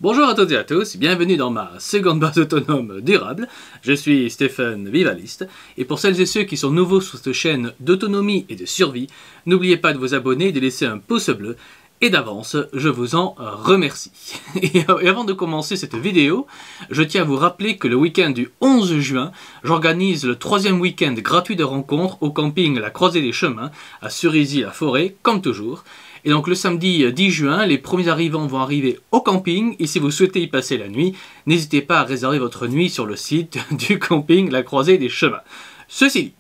Bonjour à toutes et à tous, bienvenue dans ma seconde base autonome durable. Je suis Stéphane Vivaliste, et pour celles et ceux qui sont nouveaux sur cette chaîne d'autonomie et de survie, n'oubliez pas de vous abonner et de laisser un pouce bleu, et d'avance, je vous en remercie. Et avant de commencer cette vidéo, je tiens à vous rappeler que le week-end du 11 juin, j'organise le 3e week-end gratuit de rencontres au camping La Croisée des Chemins, à Cerisy-la-Forêt, comme toujours. Et donc le samedi 10 juin, les premiers arrivants vont arriver au camping, et si vous souhaitez y passer la nuit, n'hésitez pas à réserver votre nuit sur le site du camping La Croisée des Chemins. Ceci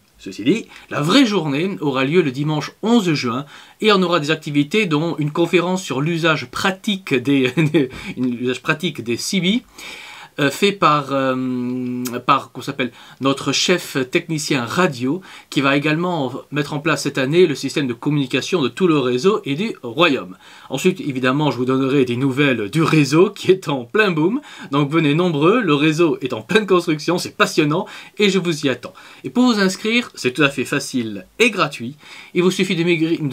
dit, la vraie journée aura lieu le dimanche 11 juin, et on aura des activités dont une conférence sur l'usage pratique des CB, fait par notre chef technicien radio, qui va également mettre en place cette année le système de communication de tout le réseau et du royaume. Ensuite, évidemment, je vous donnerai des nouvelles du réseau qui est en plein boom, donc venez nombreux, le réseau est en pleine construction, c'est passionnant et je vous y attends. Et pour vous inscrire, c'est tout à fait facile et gratuit, il vous suffit de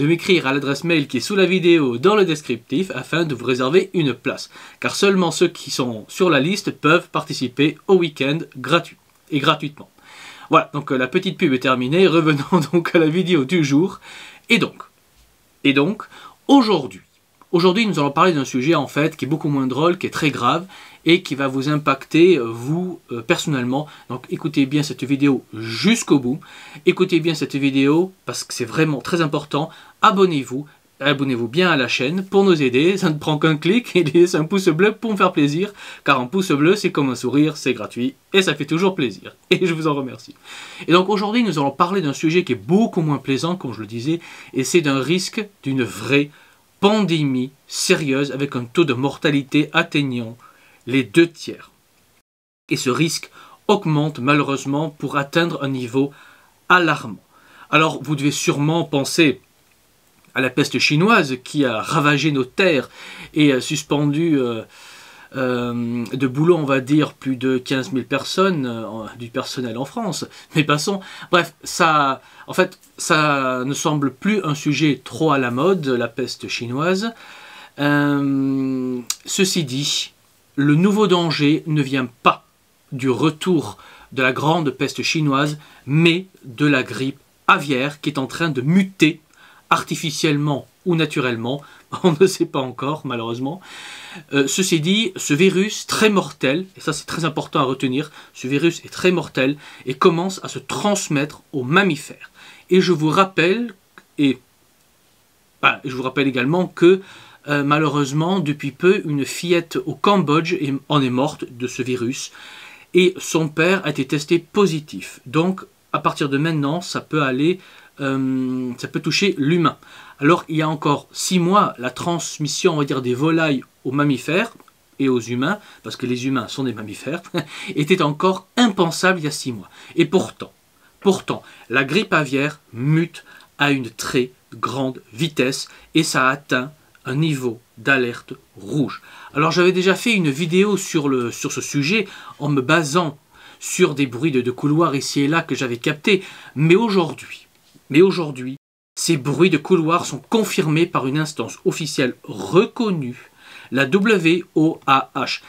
m'écrire à l'adresse mail qui est sous la vidéo dans le descriptif afin de vous réserver une place, car seulement ceux qui sont sur la liste peuvent participer au week-end gratuitement. Voilà, donc la petite pub est terminée, revenons donc à la vidéo du jour. Et donc aujourd'hui nous allons parler d'un sujet en fait qui est beaucoup moins drôle, qui est très grave et qui va vous impacter vous personnellement. Donc écoutez bien cette vidéo jusqu'au bout, écoutez bien cette vidéo parce que c'est vraiment très important, Abonnez-vous bien à la chaîne pour nous aider, ça ne prend qu'un clic et laissez un pouce bleu pour me faire plaisir, car un pouce bleu c'est comme un sourire, c'est gratuit et ça fait toujours plaisir, et je vous en remercie. Et donc aujourd'hui nous allons parler d'un sujet qui est beaucoup moins plaisant, comme je le disais, et c'est d'un risque d'une vraie pandémie sérieuse avec un taux de mortalité atteignant les 2/3. Et ce risque augmente malheureusement pour atteindre un niveau alarmant. Alors vous devez sûrement penser à la peste chinoise qui a ravagé nos terres et suspendu de boulot, on va dire, plus de 15 000 personnes du personnel en France. Mais passons, bref, ça ne semble plus un sujet trop à la mode, la peste chinoise. Ceci dit, le nouveau danger ne vient pas du retour de la grande peste chinoise, mais de la grippe aviaire qui est en train de muter artificiellement ou naturellement, on ne sait pas encore malheureusement. Ceci dit, ce virus très mortel, et ça c'est très important à retenir, ce virus est très mortel et commence à se transmettre aux mammifères. Et je vous rappelle, également que malheureusement depuis peu une fillette au Cambodge en est morte de ce virus et son père a été testé positif. Donc à partir de maintenant ça peut toucher l'humain. Alors il y a encore 6 mois, la transmission, on va dire, des volailles aux mammifères et aux humains, parce que les humains sont des mammifères, était encore impensable il y a 6 mois. Et pourtant, la grippe aviaire mute à une très grande vitesse et ça a atteint un niveau d'alerte rouge. Alors j'avais déjà fait une vidéo sur ce sujet en me basant sur des bruits de couloirs ici et là que j'avais captés, mais aujourd'hui, ces bruits de couloirs sont confirmés par une instance officielle reconnue, la WOAH,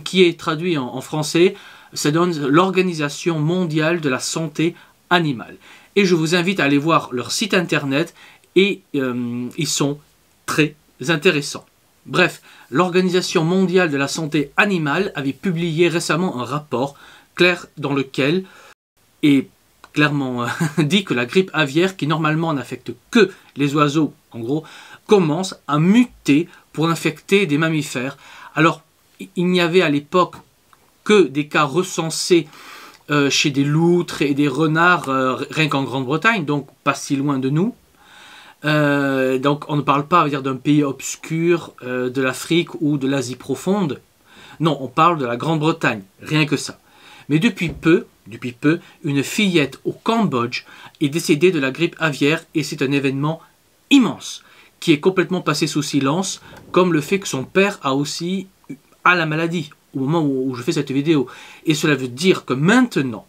qui est traduit en français, ça donne l'Organisation mondiale de la santé animale. Et je vous invite à aller voir leur site internet et ils sont très intéressants. Bref, l'Organisation mondiale de la santé animale avait publié récemment un rapport clair dans lequel est clairement dit que la grippe aviaire, qui normalement n'affecte que les oiseaux, en gros, commence à muter pour infecter des mammifères. Alors, il n'y avait à l'époque que des cas recensés chez des loutres et des renards, rien qu'en Grande-Bretagne, donc pas si loin de nous. Donc on ne parle pas d'un pays obscur de l'Afrique ou de l'Asie profonde. Non, on parle de la Grande-Bretagne, rien que ça. Mais depuis peu, une fillette au Cambodge est décédée de la grippe aviaire et c'est un événement immense qui est complètement passé sous silence, comme le fait que son père a la maladie au moment où je fais cette vidéo. Et cela veut dire que maintenant,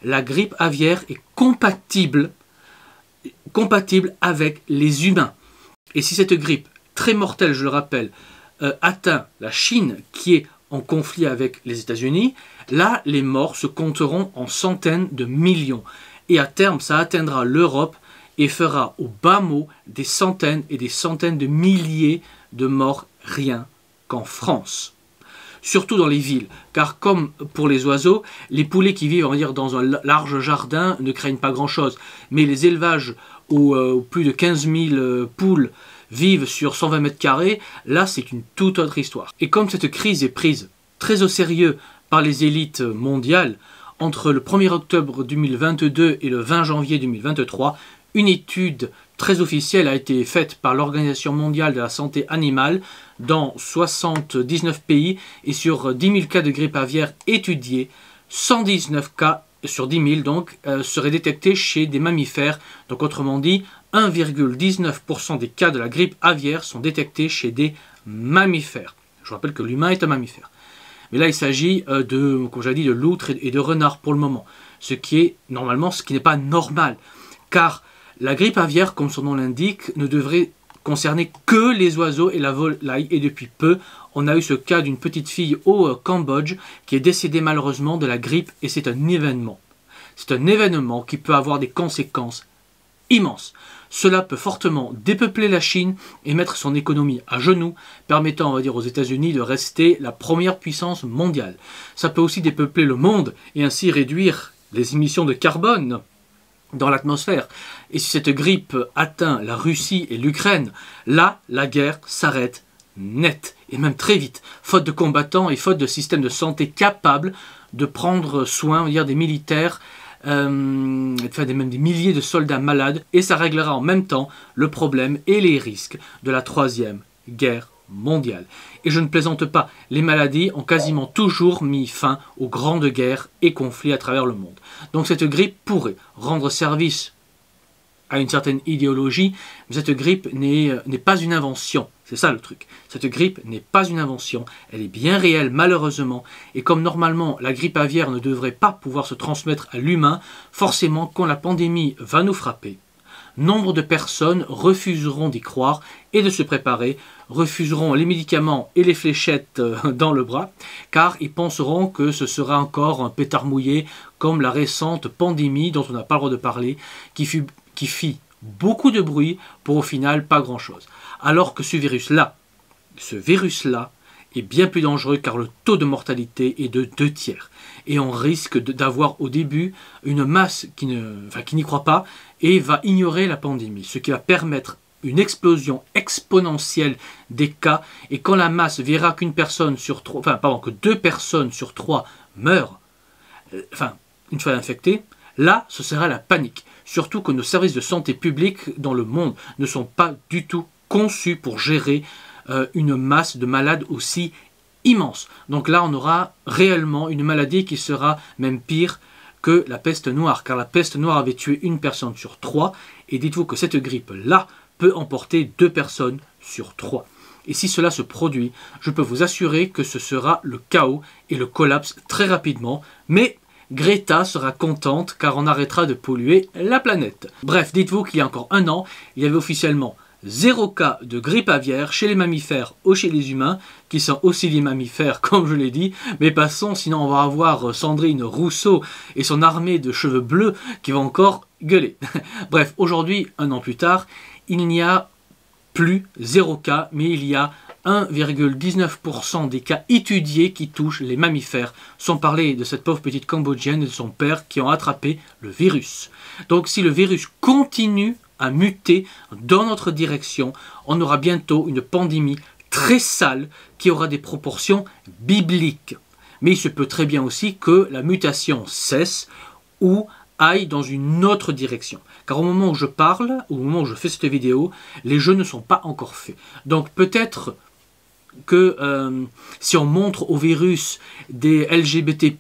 la grippe aviaire est compatible avec les humains. Et si cette grippe, très mortelle je le rappelle, atteint la Chine, qui est en conflit avec les États-Unis, là, les morts se compteront en centaines de millions. Et à terme, ça atteindra l'Europe et fera au bas mot des centaines et des centaines de milliers de morts rien qu'en France. Surtout dans les villes, car comme pour les oiseaux, les poulets qui vivent, on va dire, dans un large jardin ne craignent pas grand-chose. Mais les élevages où plus de 15 000 poules vivent sur 120 mètres carrés, là c'est une toute autre histoire. Et comme cette crise est prise très au sérieux par les élites mondiales, entre le 1er octobre 2022 et le 20 janvier 2023, une étude très officielle a été faite par l'Organisation mondiale de la santé animale dans 79 pays et sur 10 000 cas de grippe aviaire étudiés, 119 cas sur 10 000 donc, seraient détectés chez des mammifères. Donc autrement dit, 1,19% des cas de la grippe aviaire sont détectés chez des mammifères. Je vous rappelle que l'humain est un mammifère. Mais là, il s'agit comme j'ai dit, de loutres et de renards pour le moment. Ce qui est normalement, ce qui n'est pas normal. Car la grippe aviaire, comme son nom l'indique, ne devrait concerner que les oiseaux et la volaille. Et depuis peu, on a eu ce cas d'une petite fille au Cambodge qui est décédée malheureusement de la grippe. Et c'est un événement. C'est un événement qui peut avoir des conséquences immenses. Cela peut fortement dépeupler la Chine et mettre son économie à genoux, permettant, on va dire, aux États-Unis de rester la première puissance mondiale. Ça peut aussi dépeupler le monde et ainsi réduire les émissions de carbone dans l'atmosphère. Et si cette grippe atteint la Russie et l'Ukraine, là, la guerre s'arrête net, et même très vite, faute de combattants et faute de systèmes de santé capables de prendre soin, on va dire, des militaires, même des milliers de soldats malades, et ça réglera en même temps le problème et les risques de la troisième guerre mondiale. Et je ne plaisante pas, les maladies ont quasiment toujours mis fin aux grandes guerres et conflits à travers le monde. Donc cette grippe pourrait rendre service à une certaine idéologie, mais cette grippe n'est pas une invention. C'est ça le truc. Cette grippe n'est pas une invention, elle est bien réelle malheureusement, et comme normalement la grippe aviaire ne devrait pas pouvoir se transmettre à l'humain, forcément quand la pandémie va nous frapper, nombre de personnes refuseront d'y croire et de se préparer, refuseront les médicaments et les fléchettes dans le bras, car ils penseront que ce sera encore un pétard mouillé comme la récente pandémie dont on n'a pas le droit de parler, qui fit beaucoup de bruit pour au final pas grand-chose. Alors que ce virus-là est bien plus dangereux car le taux de mortalité est de 2/3. Et on risque d'avoir au début une masse qui n'y croit pas et va ignorer la pandémie, ce qui va permettre une explosion exponentielle des cas. Et quand la masse verra que 2 personnes sur 3 meurent, une fois infectées, là, ce sera la panique. Surtout que nos services de santé publique dans le monde ne sont pas du tout conçus pour gérer une masse de malades aussi immense. Donc là, on aura réellement une maladie qui sera même pire que la peste noire, car la peste noire avait tué 1 personne sur 3, et dites-vous que cette grippe-là peut emporter 2 personnes sur 3. Et si cela se produit, je peux vous assurer que ce sera le chaos et le collapse très rapidement, mais Greta sera contente car on arrêtera de polluer la planète. Bref, dites-vous qu'il y a encore 1 an, il y avait officiellement 0 cas de grippe aviaire chez les mammifères ou chez les humains, qui sont aussi des mammifères comme je l'ai dit, mais passons, sinon on va avoir Sandrine Rousseau et son armée de cheveux bleus qui va encore gueuler. Bref, aujourd'hui, 1 an plus tard, il n'y a plus 0 cas, mais il y a 1,19% des cas étudiés qui touchent les mammifères, sans parler de cette pauvre petite Cambodgienne et de son père qui ont attrapé le virus. Donc si le virus continue à muter dans notre direction, on aura bientôt une pandémie très sale qui aura des proportions bibliques. Mais il se peut très bien aussi que la mutation cesse ou aille dans une autre direction. Car au moment où je parle, ou au moment où je fais cette vidéo, les jeux ne sont pas encore faits. Donc peut-être que si on montre au virus des LGBT+,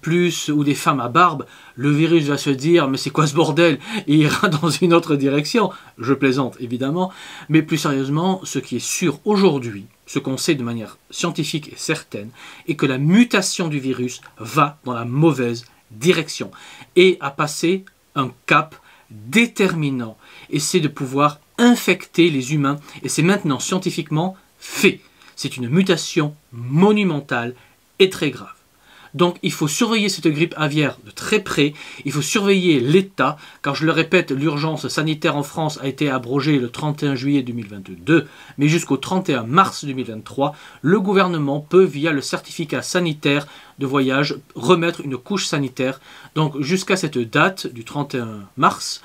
ou des femmes à barbe, le virus va se dire « mais c'est quoi ce bordel ?» et ira dans une autre direction. Je plaisante évidemment, mais plus sérieusement, ce qui est sûr aujourd'hui, ce qu'on sait de manière scientifique et certaine, est que la mutation du virus va dans la mauvaise direction et a passé un cap déterminant, et c'est de pouvoir infecter les humains, et c'est maintenant scientifiquement fait. C'est une mutation monumentale et très grave. Donc il faut surveiller cette grippe aviaire de très près, il faut surveiller l'État, car je le répète, l'urgence sanitaire en France a été abrogée le 31 juillet 2022, mais jusqu'au 31 mars 2023, le gouvernement peut, via le certificat sanitaire de voyage, remettre une couche sanitaire. Donc jusqu'à cette date du 31 mars,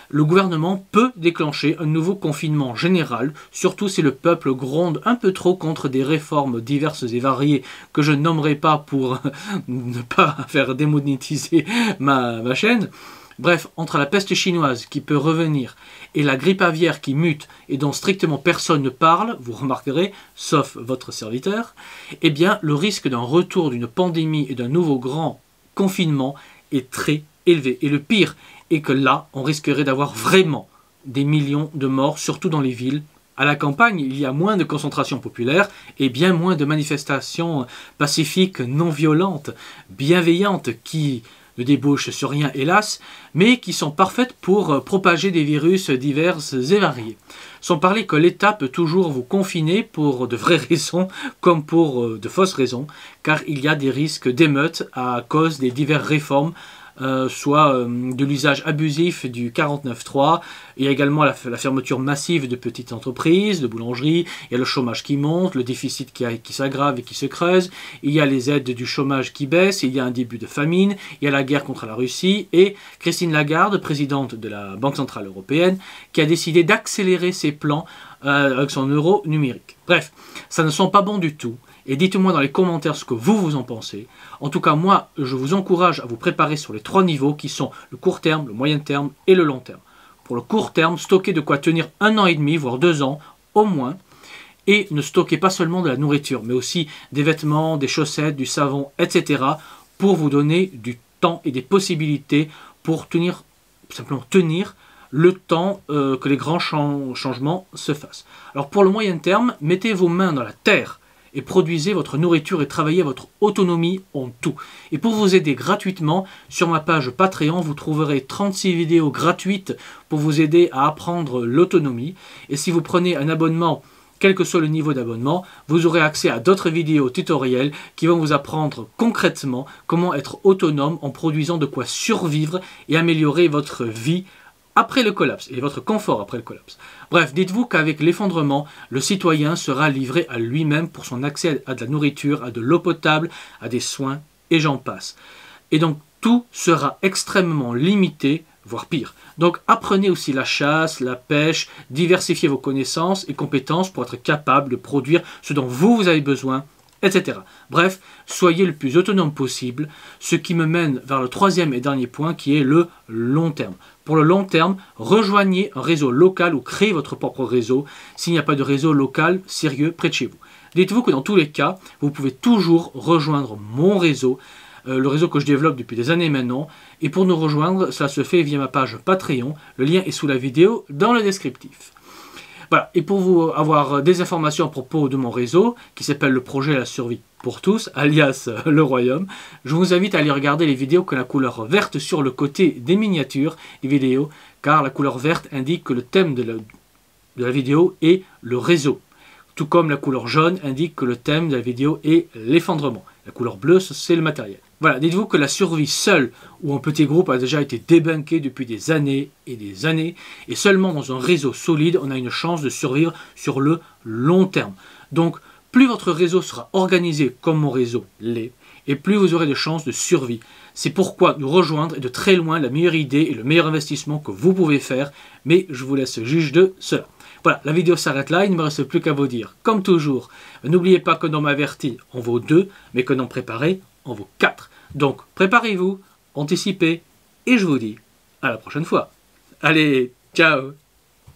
le gouvernement peut déclencher un nouveau confinement général, surtout si le peuple gronde un peu trop contre des réformes diverses et variées que je nommerai pas pour ne pas faire démonétiser ma chaîne. Bref, entre la peste chinoise qui peut revenir et la grippe aviaire qui mute et dont strictement personne ne parle, vous remarquerez, sauf votre serviteur, eh bien le risque d'un retour d'une pandémie et d'un nouveau grand confinement est très élevé. Et le pire est que là, on risquerait d'avoir vraiment des millions de morts, surtout dans les villes. À la campagne, il y a moins de concentration populaire et bien moins de manifestations pacifiques, non violentes, bienveillantes, qui ne débouchent sur rien, hélas, mais qui sont parfaites pour propager des virus divers et variés. Sans parler que l'État peut toujours vous confiner pour de vraies raisons, comme pour de fausses raisons, car il y a des risques d'émeutes à cause des diverses réformes, soit de l'usage abusif du 49.3, il y a également la fermeture massive de petites entreprises, de boulangeries, il y a le chômage qui monte, le déficit qui s'aggrave et qui se creuse, il y a les aides du chômage qui baissent, il y a un début de famine, il y a la guerre contre la Russie, et Christine Lagarde, présidente de la Banque Centrale Européenne, qui a décidé d'accélérer ses plans avec son euro numérique. Bref, ça ne sent pas bon du tout. Et dites-moi dans les commentaires ce que vous en pensez. En tout cas, moi, je vous encourage à vous préparer sur les 3 niveaux qui sont le court terme, le moyen terme et le long terme. Pour le court terme, stockez de quoi tenir 1 an et demi, voire 2 ans, au moins. Et ne stockez pas seulement de la nourriture, mais aussi des vêtements, des chaussettes, du savon, etc. pour vous donner du temps et des possibilités pour simplement tenir le temps que les grands changements se fassent. Alors pour le moyen terme, mettez vos mains dans la terre et produisez votre nourriture et travaillez votre autonomie en tout. Et pour vous aider gratuitement, sur ma page Patreon, vous trouverez 36 vidéos gratuites pour vous aider à apprendre l'autonomie. Et si vous prenez un abonnement, quel que soit le niveau d'abonnement, vous aurez accès à d'autres vidéos tutoriels qui vont vous apprendre concrètement comment être autonome en produisant de quoi survivre et améliorer votre vie après le collapse et votre confort après le collapse. Bref, dites-vous qu'avec l'effondrement, le citoyen sera livré à lui-même pour son accès à de la nourriture, à de l'eau potable, à des soins, et j'en passe. Et donc, tout sera extrêmement limité, voire pire. Donc, apprenez aussi la chasse, la pêche, diversifiez vos connaissances et compétences pour être capable de produire ce dont vous avez besoin, etc. Bref, soyez le plus autonome possible, ce qui me mène vers le 3e et dernier point qui est le long terme. Pour le long terme, rejoignez un réseau local ou créez votre propre réseau s'il n'y a pas de réseau local sérieux près de chez vous. Dites-vous que dans tous les cas, vous pouvez toujours rejoindre mon réseau, le réseau que je développe depuis des années maintenant. Et pour nous rejoindre, ça se fait via ma page Patreon. Le lien est sous la vidéo dans le descriptif. Voilà, et pour vous avoir des informations à propos de mon réseau, qui s'appelle le projet La Survie pour tous, alias Le Royaume, je vous invite à aller regarder les vidéos que la couleur verte sur le côté des miniatures des vidéos, car la couleur verte indique que le thème de la vidéo est le réseau, tout comme la couleur jaune indique que le thème de la vidéo est l'effondrement. La couleur bleue, c'est le matériel. Voilà, dites-vous que la survie seule ou en petit groupe a déjà été débunkée depuis des années, et seulement dans un réseau solide, on a une chance de survivre sur le long terme. Donc, plus votre réseau sera organisé comme mon réseau l'est, et plus vous aurez de chances de survie. C'est pourquoi nous rejoindre est de très loin la meilleure idée et le meilleur investissement que vous pouvez faire, mais je vous laisse juge de cela. Voilà, la vidéo s'arrête là, il ne me reste plus qu'à vous dire, comme toujours, n'oubliez pas que dans averti en vaut 2, mais que dans préparé en vaut 4. Donc, préparez-vous, anticipez, et je vous dis à la prochaine fois. Allez, ciao!